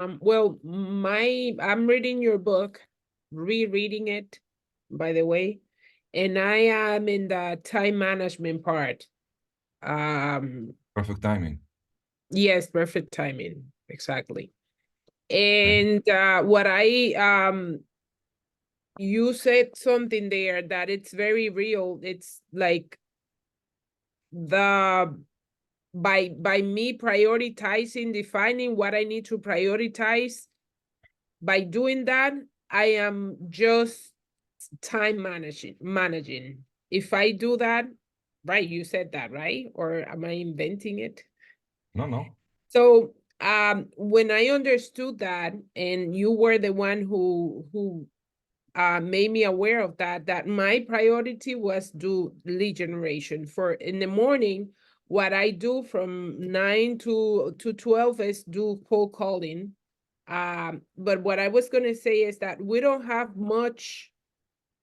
Well, I'm reading your book, rereading it, by the way, and I am in the time management part. Perfect timing. Yes, perfect timing, exactly. Okay. And what I you said something there that it's very real. It's like the by me prioritizing, defining what I need to prioritize. By doing that, I am just time managing. If I do that, right, you said that, right? Or am I inventing it? No, no. So when I understood that, and you were the one who made me aware of that, that my priority was do lead generation. For in the morning, what I do from 9 to 12 is do cold calling. But what I was gonna say is that we don't have much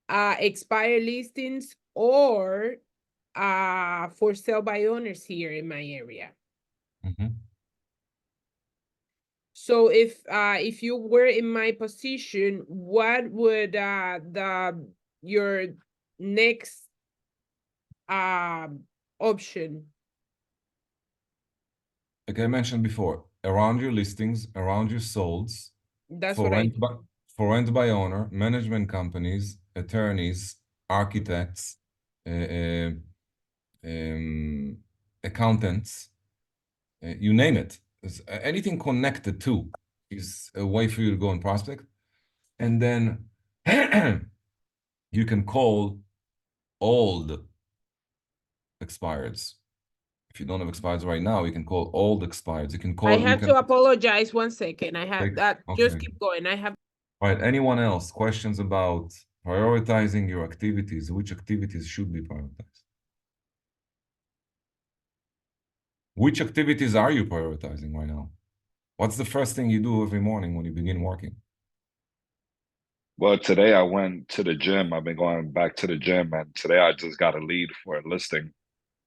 expired listings or for sale by owners here in my area. Mm-hmm. So if you were in my position, what would the your next option? Like I mentioned before, around your listings, around your solds, That's for what I rent by, for rent by owner, management companies, attorneys, architects, uh, uh, um, accountants, you name it. Anything connected to is a way for you to go and prospect. And then you can call old expireds. If you don't have expireds right now, you can call old expireds. You can I you have can to apologize 1 second. I have take, that. Just okay. keep going. I have. All right. Anyone else? Questions about prioritizing your activities? Which activities should be prioritized? Which activities are you prioritizing right now? What's the first thing you do every morning when you begin working? Well, today I went to the gym. I've been going back to the gym, and today I just got a lead for a listing.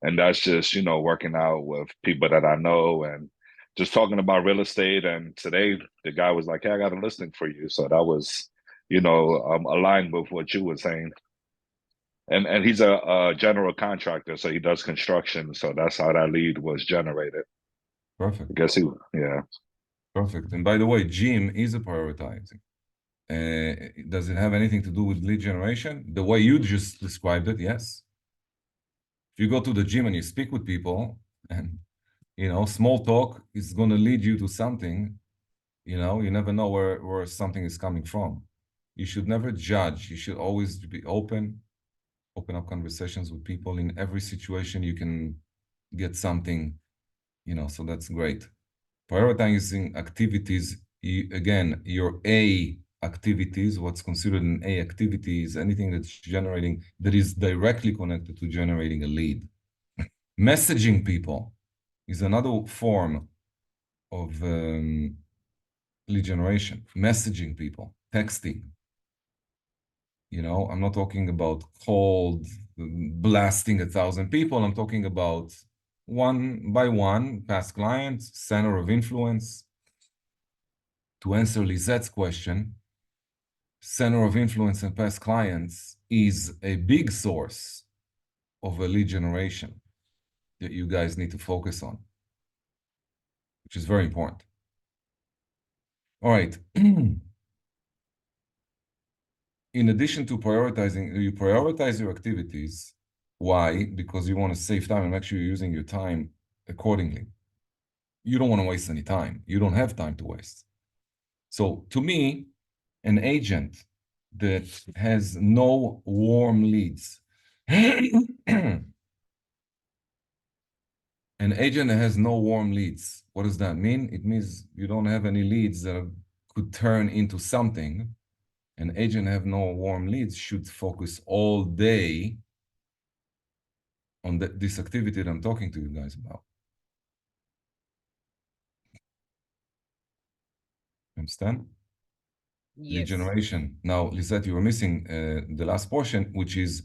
And that's just, working out with people that I know and just talking about real estate. And today the guy was like, "Hey, I got a listing for you." So that was, aligned with what you were saying. And he's a general contractor, so he does construction. So that's how that lead was generated. Perfect. I guess yeah. Perfect. And by the way, gym is a prioritizing. Does it have anything to do with lead generation? The way you just described it, yes. If you go to the gym and you speak with people, and small talk is going to lead you to something. You never know where something is coming from. You should never judge. You should always be open up conversations with people. In every situation you can get something, so that's great. Prioritizing activities, again, your A activities, what's considered an A activity is anything that is directly connected to generating a lead. Messaging people is another form of lead generation. Messaging people, texting. I'm not talking about cold blasting 1,000 people. I'm talking about one by one, past clients, center of influence. To answer Lizette's question, center of influence and past clients is a big source of a lead generation that you guys need to focus on, which is very important. All right. In addition to prioritizing, you prioritize your activities. Why? Because you want to save time and make sure you're using your time accordingly. You don't want to waste any time. You don't have time to waste. So to me, an agent that has no warm leads, an agent that has no warm leads, what does that mean? It means you don't have any leads that could turn into something. An agent have no warm leads should focus all day on this activity that I'm talking to you guys about. Understand? Lead Yes. generation. Now, Lisette, you were missing the last portion, which is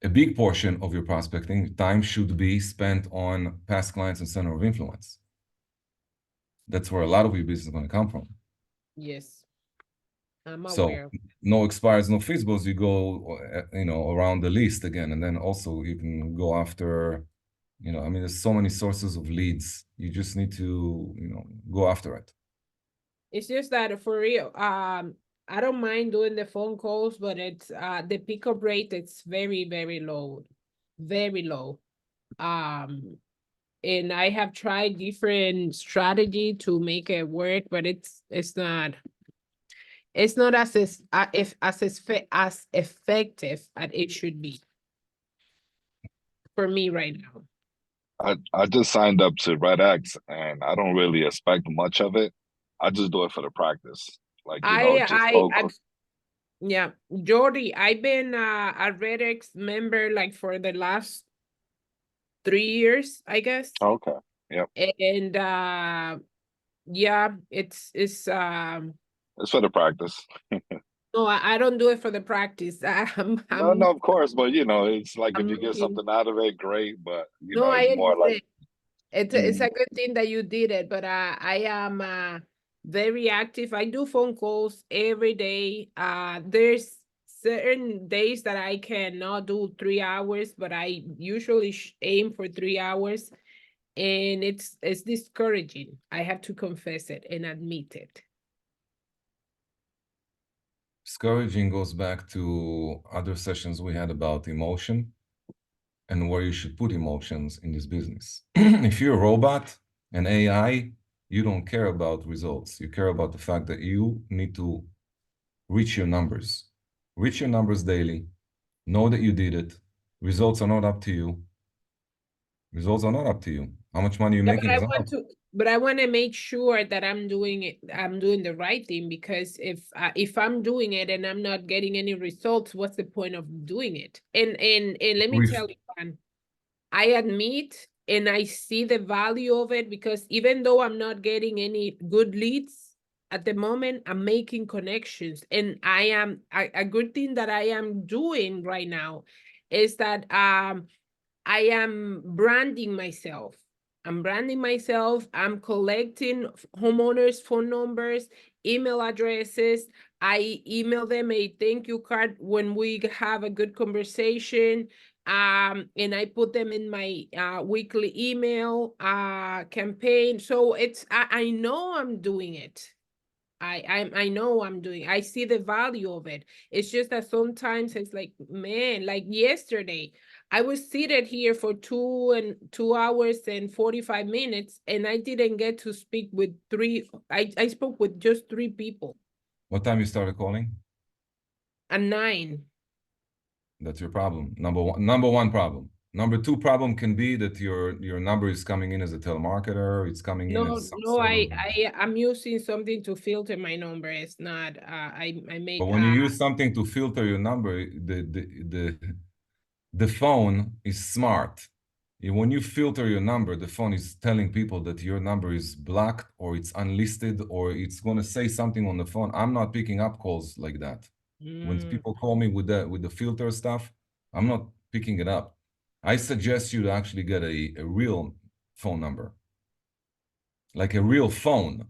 a big portion of your prospecting. Time should be spent on past clients and center of influence. That's where a lot of your business is going to come from. Yes, I'm So aware. no expires, no feasibles. You go, around the list again, and then also you can go after, I mean, there's so many sources of leads. You just need to, go after it. It's just that for real, I don't mind doing the phone calls, but it's the pickup rate, it's very, very low. Very low. Um, and I have tried different strategy to make it work, but it's not as effective as it should be for me right now. I just signed up to Red X and I don't really expect much of it. I just do it for the practice. Like, just I yeah, Jordy, I've been a Redx member like for the last 3 years, I guess. okay. Yep. And yeah, it's It's for the practice. no, I don't do it for the practice. No, no, of course, but it's like if I'm you get looking. something out of it, great. But No, I it's more like understand. It's mm, a good thing that you did it, but I am very active. I do phone calls every day. There's certain days that I cannot do 3 hours, but I usually aim for 3 hours, and it's discouraging. I have to confess it and admit it. Discouraging goes back to other sessions we had about emotion and where you should put emotions in this business. If you're a robot and AI, you don't care about results. You care about the fact that you need to reach your numbers. Reach your numbers daily. Know that you did it. Results are not up to you. Results are not up to you. How much money you're Yeah, making is not. but I want to make sure that I'm doing it. I'm doing the right thing, because if I'm doing it and I'm not getting any results, what's the point of doing it? And let me tell you, Juan, I admit and I see the value of it, because even though I'm not getting any good leads at the moment, I'm making connections. And I am a good thing that I am doing right now is that I am branding myself. I'm branding myself. I'm collecting homeowners' phone numbers, email addresses. I email them a thank you card when we have a good conversation. And I put them in my weekly email campaign. So I know I'm doing it. I know I'm doing. I see the value of it. It's just that sometimes it's like, man, like yesterday, I was seated here for 2 hours and 45 minutes, and I didn't get to speak with three. I spoke with just 3 people. What time you started calling? At 9. That's your problem. Number one problem. Number two problem can be that your number is coming in as a telemarketer. It's coming in No, as some no, sort of. I'm using something to filter my number. It's not. I But made. when you use something to filter your number, the phone is smart. When you filter your number, the phone is telling people that your number is blocked or it's unlisted or it's going to say something on the phone. I'm not picking up calls like that. When people call me with the filter stuff, I'm not picking it up. I suggest you to actually get a real phone number, like a real phone,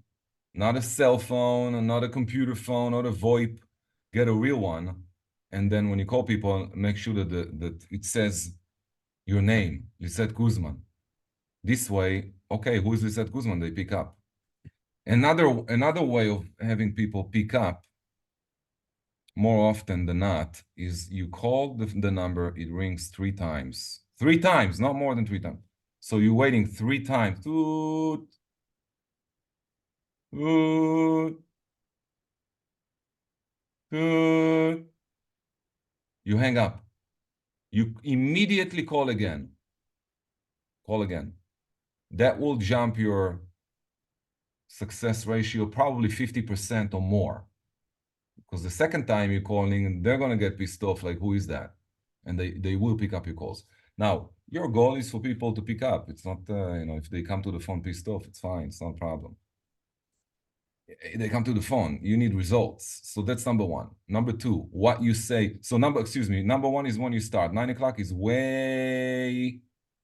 not a cell phone, not a computer phone, not a VoIP. Get a real one, and then when you call people, make sure that it says your name, Lisette Guzman. This way, okay, who is Lisette Guzman? They pick up. Another way of having people pick up more often than not is you call the number, it rings 3 times. 3 times, not more than 3 times. So you're waiting 3 times. Toot, toot, toot. You hang up. You immediately call again. Call again. That will jump your success ratio probably 50% or more. Because the second time you're calling, they're going to get pissed off, like, who is that? And they will pick up your calls. Now, your goal is for people to pick up. It's not, if they come to the phone pissed off, it's fine. It's not a problem. They come to the phone, you need results. So that's number one. Number two, what you say. So number one is when you start. 9 o'clock is way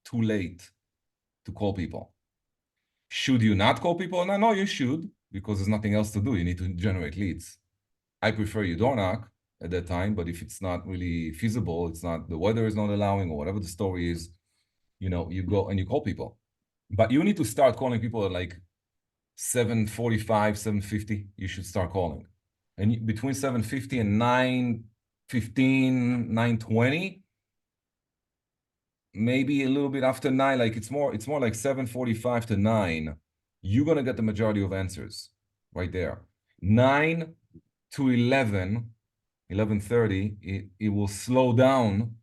too late to call people. Should you not call people? No, you should, because there's nothing else to do. You need to generate leads. I prefer you don't knock at that time, but if it's not really feasible, it's not, the weather is not allowing, or whatever the story is, you know, you go and you call people. But you need to start calling people at like 7:45, 7:50. You should start calling. And between 7:50 and 9:15, 9:20, maybe a little bit after 9, like it's more like 7:45 to 9, you're gonna get the majority of answers right there. 9 to 11, 11:30, it will slow down.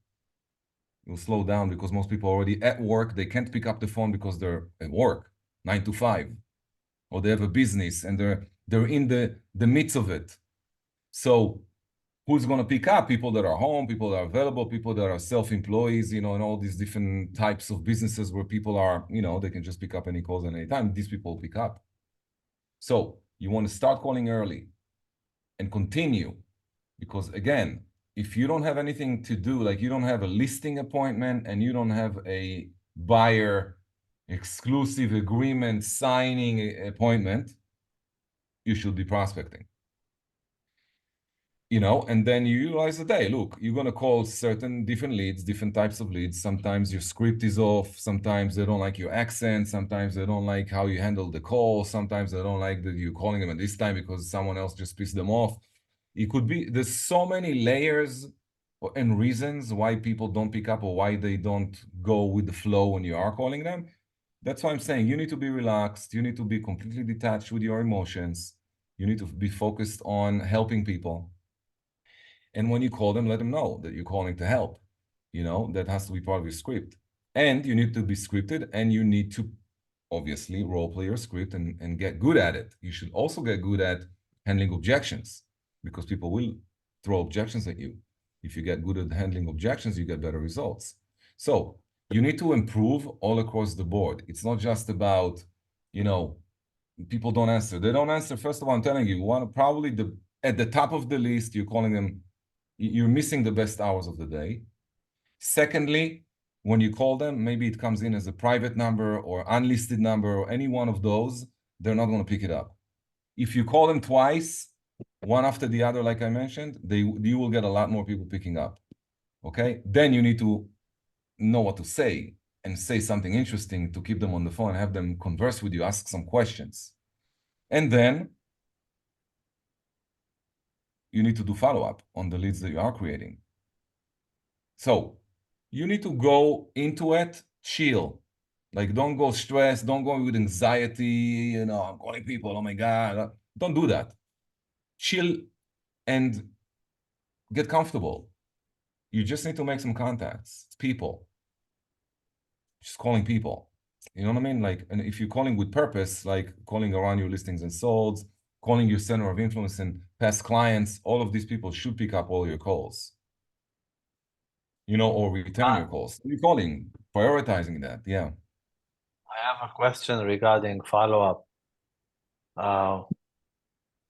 It will slow down because most people are already at work. They can't pick up the phone because they're at work, 9 to 5, or they have a business and they're in the midst of it. So who's going to pick up? People that are home, people that are available, people that are self-employees, you know, and all these different types of businesses where people are, you know, they can just pick up any calls at any time. These people pick up. So you want to start calling early and continue, because again, if you don't have anything to do, like you don't have a listing appointment and you don't have a buyer exclusive agreement signing appointment, you should be prospecting. You know, and then you utilize the day. Look, you're going to call certain different leads, different types of leads. Sometimes your script is off. Sometimes they don't like your accent. Sometimes they don't like how you handle the call. Sometimes they don't like that you're calling them at this time because someone else just pissed them off. It could be, there's so many layers and reasons why people don't pick up or why they don't go with the flow when you are calling them. That's why I'm saying you need to be relaxed. You need to be completely detached with your emotions. You need to be focused on helping people. And when you call them, let them know that you're calling to help. You know, that has to be part of your script. And you need to be scripted, and you need to obviously role play your script and get good at it. You should also get good at handling objections, because people will throw objections at you. If you get good at handling objections, you get better results. So you need to improve all across the board. It's not just about, you know, people don't answer. They don't answer. First of all, I'm telling you, one probably at the top of the list, you're calling them, you're missing the best hours of the day. Secondly, when you call them, maybe it comes in as a private number or unlisted number or any one of those, they're not going to pick it up. If you call them twice, one after the other, like I mentioned, you will get a lot more people picking up. Okay? Then you need to know what to say and say something interesting to keep them on the phone, have them converse with you, ask some questions. And then you need to do follow-up on the leads that you are creating. So you need to go into it chill. Like, don't go stressed, don't go with anxiety, you know, I'm calling people, oh my God. Don't do that. Chill and get comfortable. You just need to make some contacts. It's people. Just calling people. You know what I mean? Like, and if you're calling with purpose, like calling around your listings and solds, calling your center of influence and past clients, all of these people should pick up all your calls. You know, or return your calls. You're calling, prioritizing that. Yeah. I have a question regarding follow-up.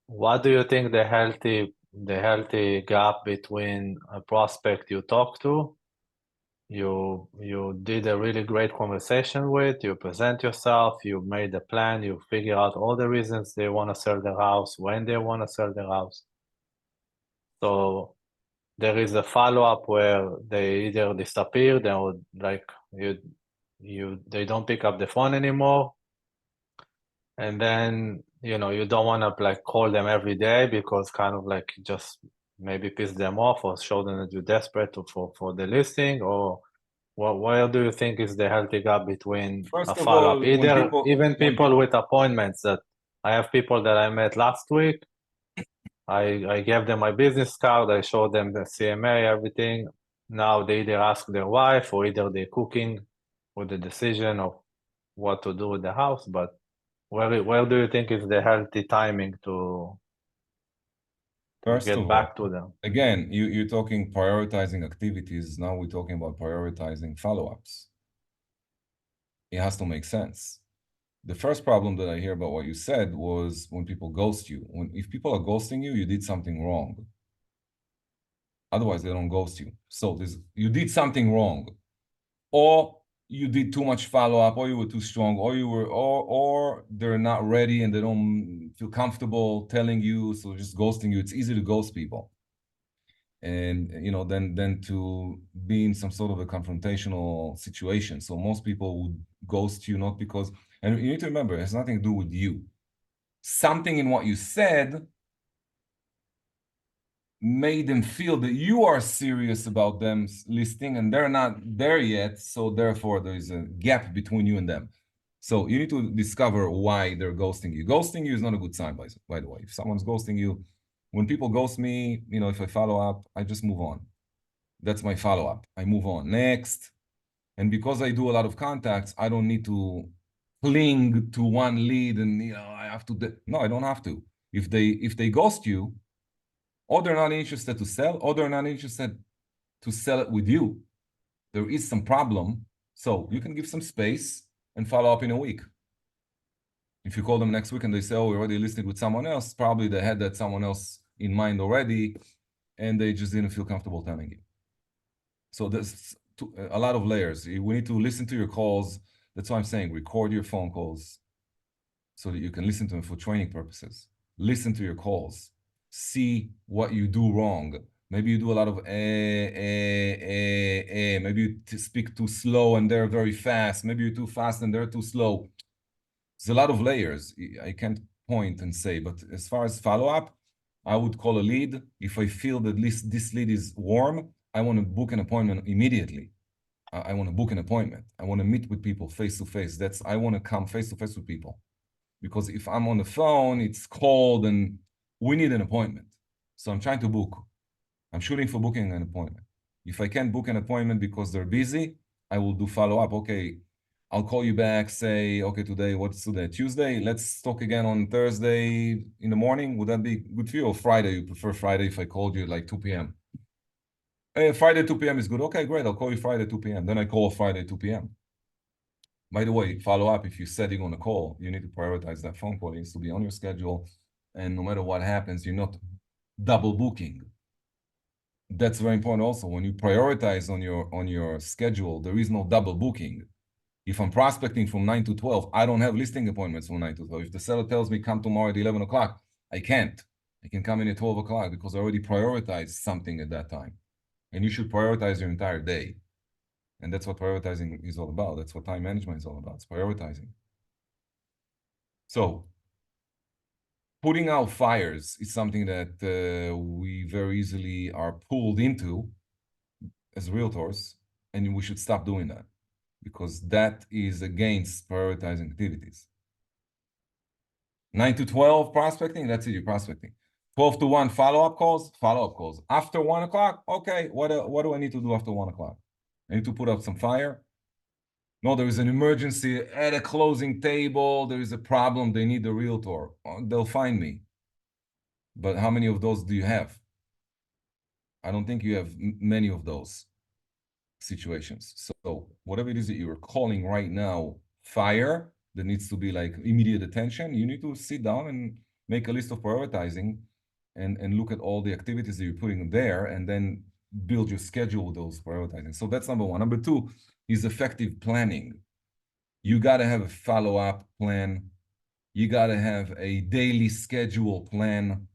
What do you think the healthy gap between a prospect you talk to, you did a really great conversation with, you present yourself, you made a plan, you figure out all the reasons they want to sell their house, when they want to sell their house. So there is a follow-up where they either disappear, they would like they don't pick up the phone anymore. And then, you know, you don't want to like call them every day because kind of like just maybe piss them off or show them that you're desperate for the listing, or where do you think is the healthy gap between First a of follow-up? all, Either even people with appointments that I have people that I met last week. I gave them my business card, I showed them the CMA, everything. Now they either ask their wife or either they're cooking with the decision of what to do with the house. But where do you think is the healthy timing to First get of back all, to them? again, you're talking prioritizing activities. Now we're talking about prioritizing follow-ups. It has to make sense. The first problem that I hear about what you said was when people ghost you. If people are ghosting you, you did something wrong. Otherwise, they don't ghost you. So you did something wrong. Or you did too much follow-up, or you were too strong, or you were, or they're not ready and they don't feel comfortable telling you, so just ghosting you. It's easy to ghost people. And then to be in some sort of a confrontational situation. So most people would ghost you not because, and you need to remember, it has nothing to do with you. Something in what you said made them feel that you are serious about them listing and they're not there yet. So therefore there is a gap between you and them. So you need to discover why they're ghosting you. Ghosting you is not a good sign, by the way. If someone's ghosting you, when people ghost me, if I follow up, I just move on. That's my follow-up. I move on. Next. And because I do a lot of contacts, I don't need to cling to one lead and I have to. No, I don't have to. If they ghost you, or they're not interested to sell, or they're not interested to sell it with you, there is some problem. So you can give some space and follow up in a week. If you call them next week and they say, oh, we already listed with someone else, probably they had that someone else in mind already, and they just didn't feel comfortable telling you. So there's a lot of layers. We need to listen to your calls. That's why I'm saying record your phone calls so that you can listen to them for training purposes. Listen to your calls. See what you do wrong. Maybe you do a lot of Maybe you speak too slow and they're very fast. Maybe you're too fast and they're too slow. There's a lot of layers. I can't point and say, but as far as follow-up, I would call a lead. If I feel that this lead is warm, I want to book an appointment immediately. I want to book an appointment. I want to meet with people face to face. I want to come face to face with people. Because if I'm on the phone, it's cold and we need an appointment. So I'm trying to book. I'm shooting for booking an appointment. If I can't book an appointment because they're busy, I will do follow-up. Okay, I'll call you back, say, okay, what's today? Tuesday? Let's talk again on Thursday in the morning. Would that be good for you? Or Friday? You prefer Friday if I called you like 2 p.m.? Friday 2 p.m. is good. Okay, great. I'll call you Friday 2 p.m. Then I call Friday 2 p.m. By the way, follow up. If you said you're going to call, you need to prioritize that phone call. It needs to be on your schedule. And no matter what happens, you're not double booking. That's very important also. When you prioritize on your schedule, there is no double booking. If I'm prospecting from 9 to 12, I don't have listing appointments from 9 to 12. If the seller tells me come tomorrow at 11 o'clock, I can't. I can come in at 12 o'clock because I already prioritized something at that time. And you should prioritize your entire day. And that's what prioritizing is all about. That's what time management is all about. It's prioritizing. So putting out fires is something that we very easily are pulled into as realtors, and we should stop doing that because that is against prioritizing activities. 9 to 12 prospecting, that's it, you're prospecting. 12 to 1 follow-up calls. After 1 o'clock, okay, what do I need to do after 1 o'clock? I need to put up some fire. No, there is an emergency at a closing table. There is a problem. They need a realtor. They'll find me. But how many of those do you have? I don't think you have many of those situations. So whatever it is that you're calling right now, fire, that needs to be like immediate attention, you need to sit down and make a list of prioritizing and look at all the activities that you're putting there and then build your schedule with those prioritizing. So that's number one. Number two is effective planning. You got to have a follow-up plan. You got to have a daily schedule plan.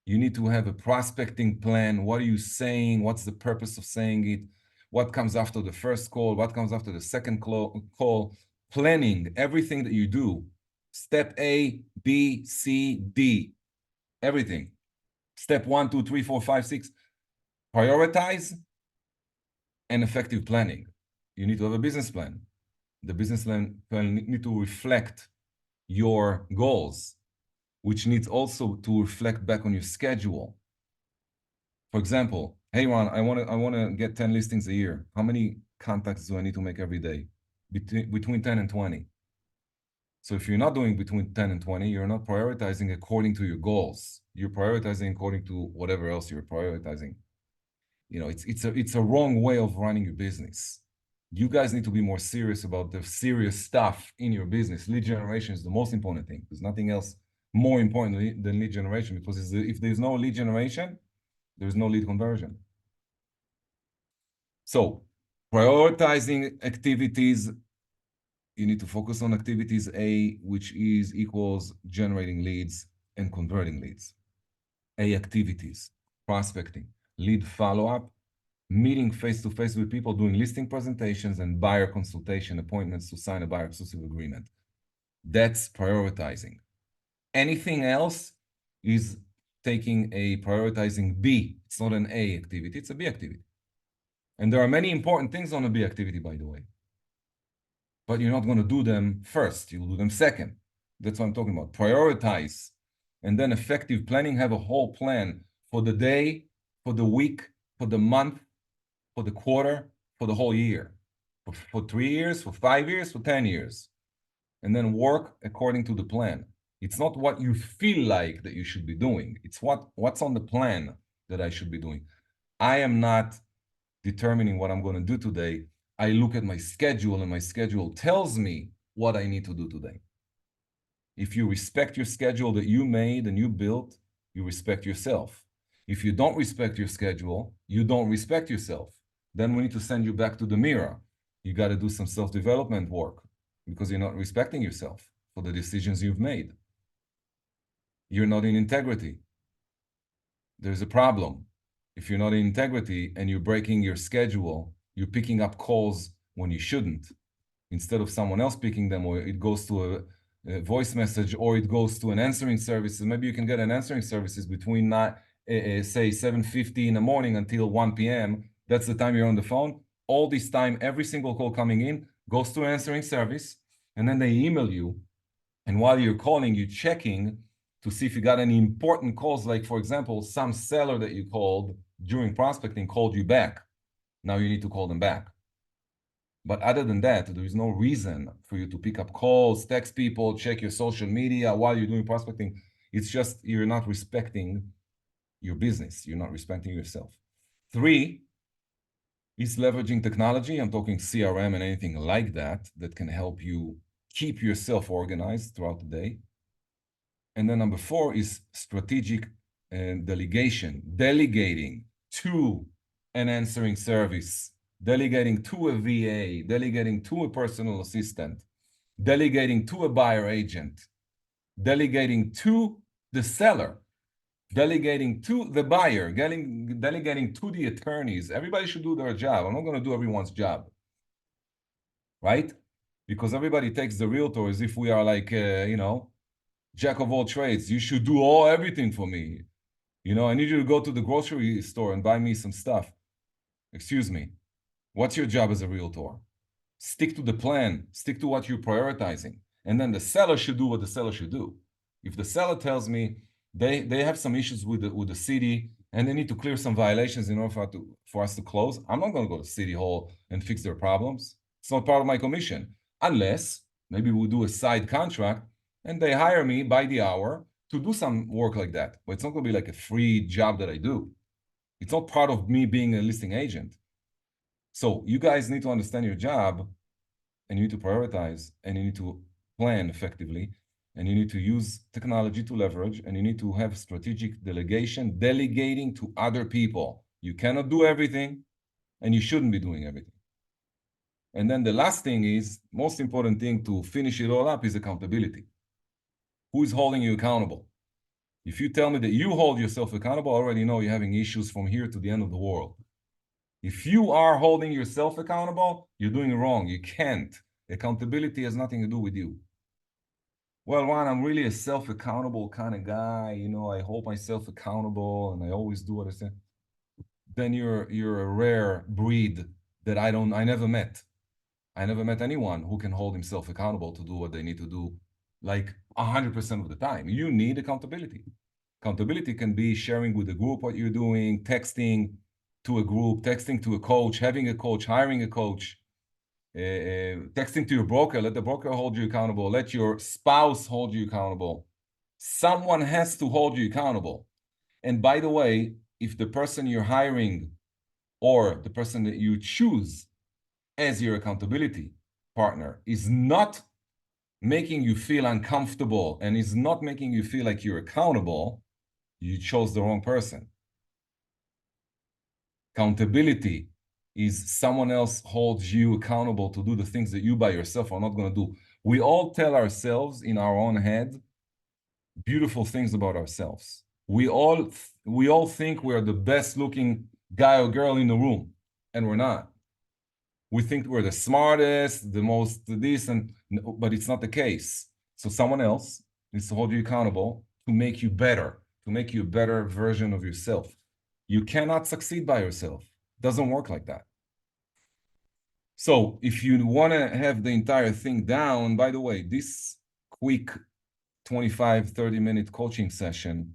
You need to have a prospecting plan. What are you saying? What's the purpose of saying it? What comes after the first call? What comes after the second call? Planning everything that you do. Step A, B, C, D. Everything. Step 1, 2, 3, 4, 5, 6. Prioritize and effective planning. You need to have a business plan. The business plan need to reflect your goals, which needs also to reflect back on your schedule. For example, hey Ron, I want to get 10 listings a year. How many contacts do I need to make every day? Between 10 and 20. So if you're not doing between 10 and 20, you're not prioritizing according to your goals. You're prioritizing according to whatever else you're prioritizing. It's a wrong way of running your business. You guys need to be more serious about the serious stuff in your business. Lead generation is the most important thing. There's nothing else more important than lead generation, because if there's no lead generation, there's no lead conversion. So Prioritizing activities, you need to focus on activities A, which is equals generating leads and converting leads. A activities, prospecting, lead follow-up, meeting face-to-face with people, doing listing presentations and buyer consultation appointments to sign a buyer exclusive agreement. That's prioritizing. Anything else is taking a prioritizing B. It's not an A activity, it's a B activity. And there are many important things on a B activity, by the way. But you're not going to do them first, you'll do them second. That's what I'm talking about. Prioritize. And then effective planning, have a whole plan for the day, for the week, for the month, for the quarter, for the whole year. For 3 years, for 5 years, for 10 years. And then work according to the plan. It's not what you feel like that you should be doing. It's what's on the plan that I should be doing. I am not determining what I'm going to do today. I look at my schedule and my schedule tells me what I need to do today. If you respect your schedule that you made and you built, you respect yourself. If you don't respect your schedule, you don't respect yourself. Then we need to send you back to the mirror. You got to do some self-development work because you're not respecting yourself for the decisions you've made. You're not in integrity. There's a problem. If you're not in integrity and you're breaking your schedule, you're picking up calls when you shouldn't, instead of someone else picking them, or it goes to a voice message, or it goes to an answering service. And maybe you can get an answering services between say 7:50 in the morning until 1 p.m. That's the time you're on the phone. All this time, every single call coming in goes to an answering service, and then they email you. And while you're calling, you're checking to see if you got any important calls. Like, for example, some seller that you called during prospecting called you back. Now you need to call them back. But other than that, there is no reason for you to pick up calls, text people, check your social media while you're doing prospecting. It's just you're not respecting your business. You're not respecting yourself. 3 is leveraging technology. I'm talking CRM and anything like that that can help you keep yourself organized throughout the day. And then number 4 is strategic delegation, delegating to an answering service, delegating to a VA, delegating to a personal assistant, delegating to a buyer agent, delegating to the seller, delegating to the buyer, delegating to the attorneys. Everybody should do their job. I'm not going to do everyone's job, right? Because everybody takes the realtor as if we are like, jack of all trades. You should do everything for me. I need you to go to the grocery store and buy me some stuff. Excuse me. What's your job as a realtor? Stick to the plan. Stick to what you're prioritizing. And then the seller should do what the seller should do. If the seller tells me they have some issues with the city and they need to clear some violations in order for us to close, I'm not going to go to City Hall and fix their problems. It's not part of my commission. Unless maybe we'll do a side contract and they hire me by the hour to do some work like that. But it's not going to be like a free job that I do. It's not part of me being a listing agent. So you guys need to understand your job, and you need to prioritize, and you need to plan effectively, and you need to use technology to leverage, and you need to have strategic delegation, delegating to other people. You cannot do everything, and you shouldn't be doing everything. And then the last thing is, most important thing to finish it all up is accountability. Who is holding you accountable? If you tell me that you hold yourself accountable, I already know you're having issues from here to the end of the world. If you are holding yourself accountable, you're doing it wrong. You can't. Accountability has nothing to do with you. Well, Ron, I'm really a self-accountable kind of guy. I hold myself accountable and I always do what I say. Then you're a rare breed that I never met. I never met anyone who can hold himself accountable to do what they need to do like 100% of the time. You need accountability. Accountability can be sharing with the group what you're doing, texting to a group, texting to a coach, having a coach, hiring a coach, texting to your broker. Let the broker hold you accountable. Let your spouse hold you accountable. Someone has to hold you accountable. And by the way, if the person you're hiring or the person that you choose as your accountability partner is not making you feel uncomfortable and is not making you feel like you're accountable, you chose the wrong person. Accountability is someone else holds you accountable to do the things that you by yourself are not going to do. We all tell ourselves in our own head beautiful things about ourselves. We all think we're the best looking guy or girl in the room, and we're not. We think we're the smartest, the most decent, but it's not the case. So someone else needs to hold you accountable to make you better, to make you a better version of yourself. You cannot succeed by yourself. It doesn't work like that. So if you want to have the entire thing down, by the way, this quick 25, 30-minute coaching session,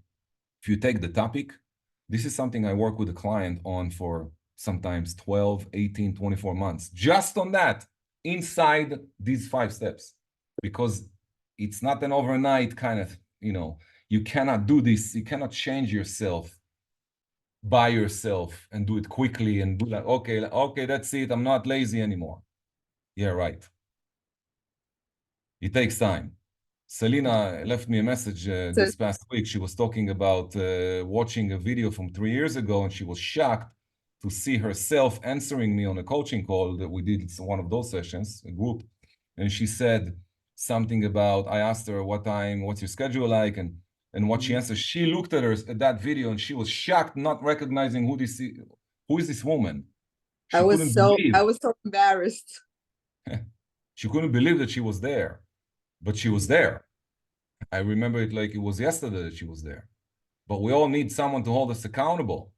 if you take the topic, this is something I work with a client on for sometimes 12, 18, 24 months, just on that, inside these 5 steps, because it's not an overnight kind of, you cannot do this. You cannot change yourself by yourself and do it quickly and do like, okay, that's it. I'm not lazy anymore. Yeah, right. It takes time. Selena left me a message this past week. She was talking about watching a video from 3 years ago, and she was shocked to see herself answering me on a coaching call that we did. It's one of those sessions, a group. And she said something about, I asked her what time, what's your schedule like, and what she answered. She looked at that video and she was shocked, not recognizing who is this woman. I was so embarrassed. She couldn't believe that she was there. But she was there. I remember it like it was yesterday that she was there. But we all need someone to hold us accountable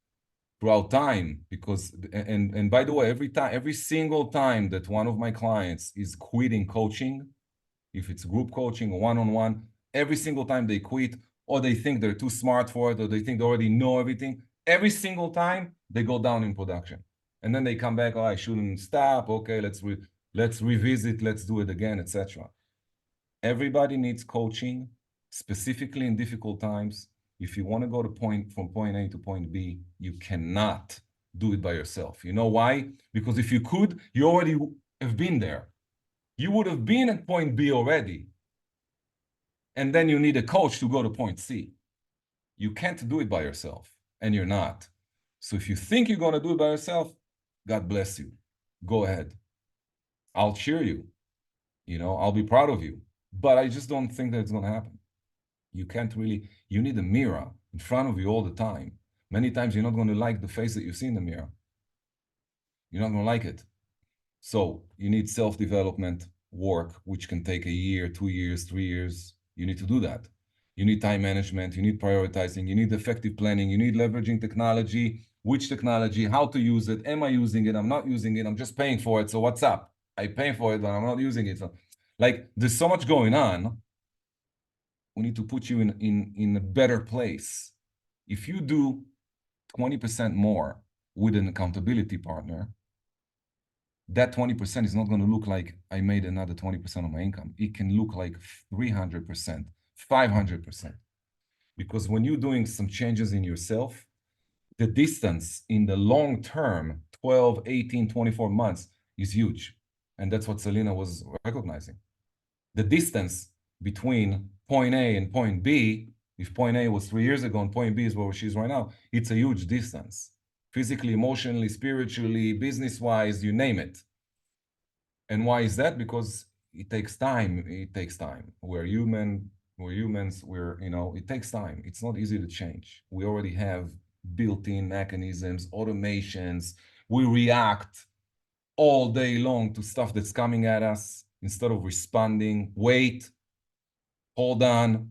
throughout time, because, and by the way, every single time that one of my clients is quitting coaching, if it's group coaching or one-on-one, every single time they quit, or they think they're too smart for it, or they think they already know everything, every single time they go down in production. And then they come back, I shouldn't stop. Okay, let's revisit, let's do it again, etc. Everybody needs coaching, specifically in difficult times. If you want to go from point A to point B, you cannot do it by yourself. You know why? Because if you could, you already have been there. You would have been at point B already. And then you need a coach to go to point C. You can't do it by yourself, and you're not. So if you think you're going to do it by yourself, God bless you. Go ahead. I'll cheer you. I'll be proud of you. But I just don't think that it's going to happen. You can't really, you need a mirror in front of you all the time. Many times you're not going to like the face that you see in the mirror. You're not going to like it. So you need self-development work, which can take a year, 2 years, 3 years. You need to do that. You need time management. You need prioritizing. You need effective planning. You need leveraging technology. Which technology, how to use it. Am I using it? I'm not using it. I'm just paying for it. So what's up? I pay for it, but I'm not using it. So, there's so much going on. We need to put you in a better place. If you do 20% more with an accountability partner, that 20% is not going to look like I made another 20% of my income. It can look like 300%, 500%. Because when you're doing some changes in yourself, the distance in the long term, 12, 18, 24 months, is huge. And that's what Selena was recognizing. The distance between point A and point B, if point A was 3 years ago and point B is where she is right now, it's a huge distance. Physically, emotionally, spiritually, business-wise, you name it. And why is that? Because it takes time. It takes time. We're humans. It takes time. It's not easy to change. We already have built-in mechanisms, automations. We react all day long to stuff that's coming at us instead of responding. Wait, hold on,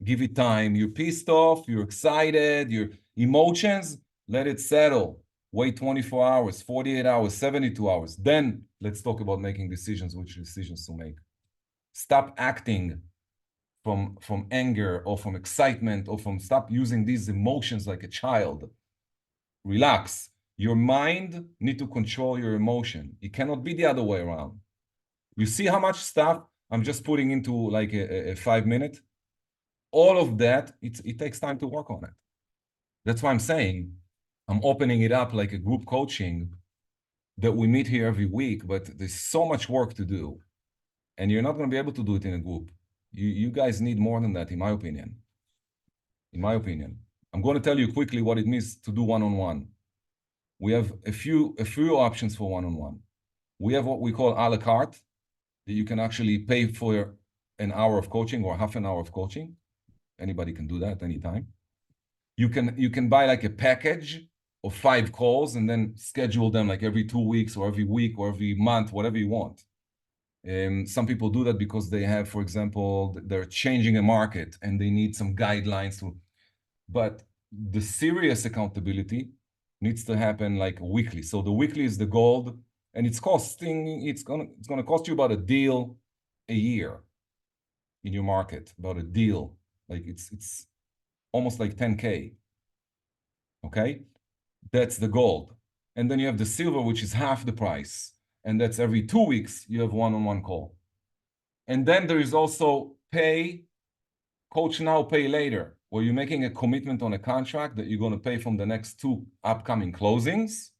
give it time. You're pissed off, you're excited, your emotions, let it settle. Wait 24 hours, 48 hours, 72 hours. Then let's talk about making decisions, which decisions to make. Stop acting from anger or from excitement or stop using these emotions like a child. Relax. Your mind needs to control your emotion. It cannot be the other way around. You see how much stuff I'm just putting into like a 5 minute? All of that, it takes time to work on it. That's why I'm saying I'm opening it up like a group coaching that we meet here every week, but there's so much work to do. And you're not going to be able to do it in a group. You guys need more than that, in my opinion. In my opinion. I'm going to tell you quickly what it means to do one-on-one. We have a few options for one-on-one. We have what we call a la carte, that you can actually pay for an hour of coaching or half an hour of coaching. Anybody can do that anytime. You can buy like a package of 5 calls and then schedule them like every 2 weeks or every week or every month, whatever you want. Some people do that because they have, for example, they're changing a market and they need some guidelines to, but the serious accountability needs to happen like weekly. So the weekly is the gold, and it's gonna cost you about a deal a year in your market, about a deal. Like it's almost like 10K. Okay, that's the gold. And then you have the silver, which is half the price, and that's every 2 weeks you have one-on-one call. And then there is also pay, coach now, pay later, where you're making a commitment on a contract that you're going to pay from the next 2 upcoming closings.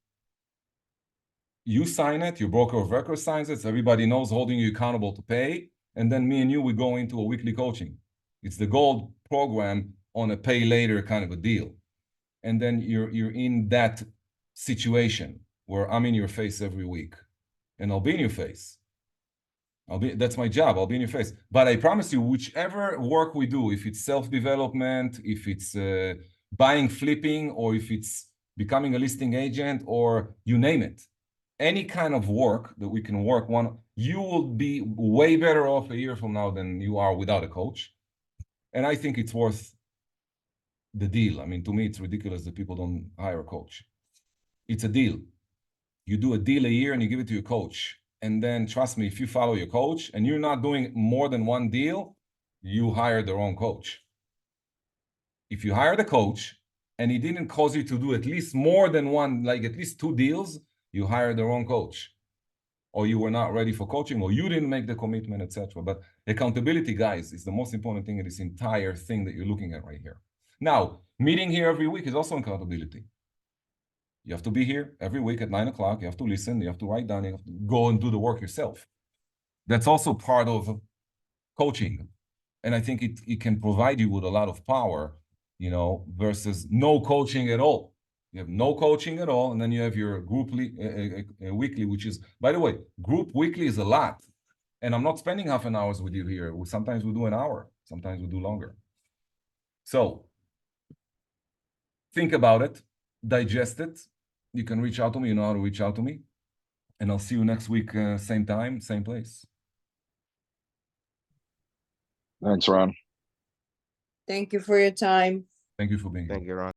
You sign it, your broker of record signs it, so everybody knows, holding you accountable to pay. And then me and you, we go into a weekly coaching. It's the gold program on a pay later kind of a deal. And then you're in that situation where I'm in your face every week, and I'll be in your face. That's my job. I'll be in your face. But I promise you, whichever work we do, if it's self-development, if it's buying, flipping, or if it's becoming a listing agent, or you name it, any kind of work that we can work on, you will be way better off a year from now than you are without a coach. And I think it's worth the deal. I mean, to me, it's ridiculous that people don't hire a coach. It's a deal. You do a deal a year and you give it to your coach. And then trust me, if you follow your coach and you're not doing more than 1 deal, you hired the wrong coach. If you hire the coach and he didn't cause you to do at least more than 1, like at least 2 deals, you hired the wrong coach. Or you were not ready for coaching, or you didn't make the commitment, etc. But accountability, guys, is the most important thing in this entire thing that you're looking at right here. Now, meeting here every week is also accountability. You have to be here every week at 9 o'clock. You have to listen. You have to write down. You have to go and do the work yourself. That's also part of coaching. And I think it can provide you with a lot of power, you know, versus no coaching at all. You have no coaching at all. And then you have your group weekly, which is, by the way, group weekly is a lot. And I'm not spending half an hour with you here. Sometimes we do an hour. Sometimes we do longer. So think about it. Digest it. You can reach out to me. You know how to reach out to me. And I'll see you next week, same time, same place. Thanks, Ron. Thank you for your time. Thank you for being here. Thank you, Ron.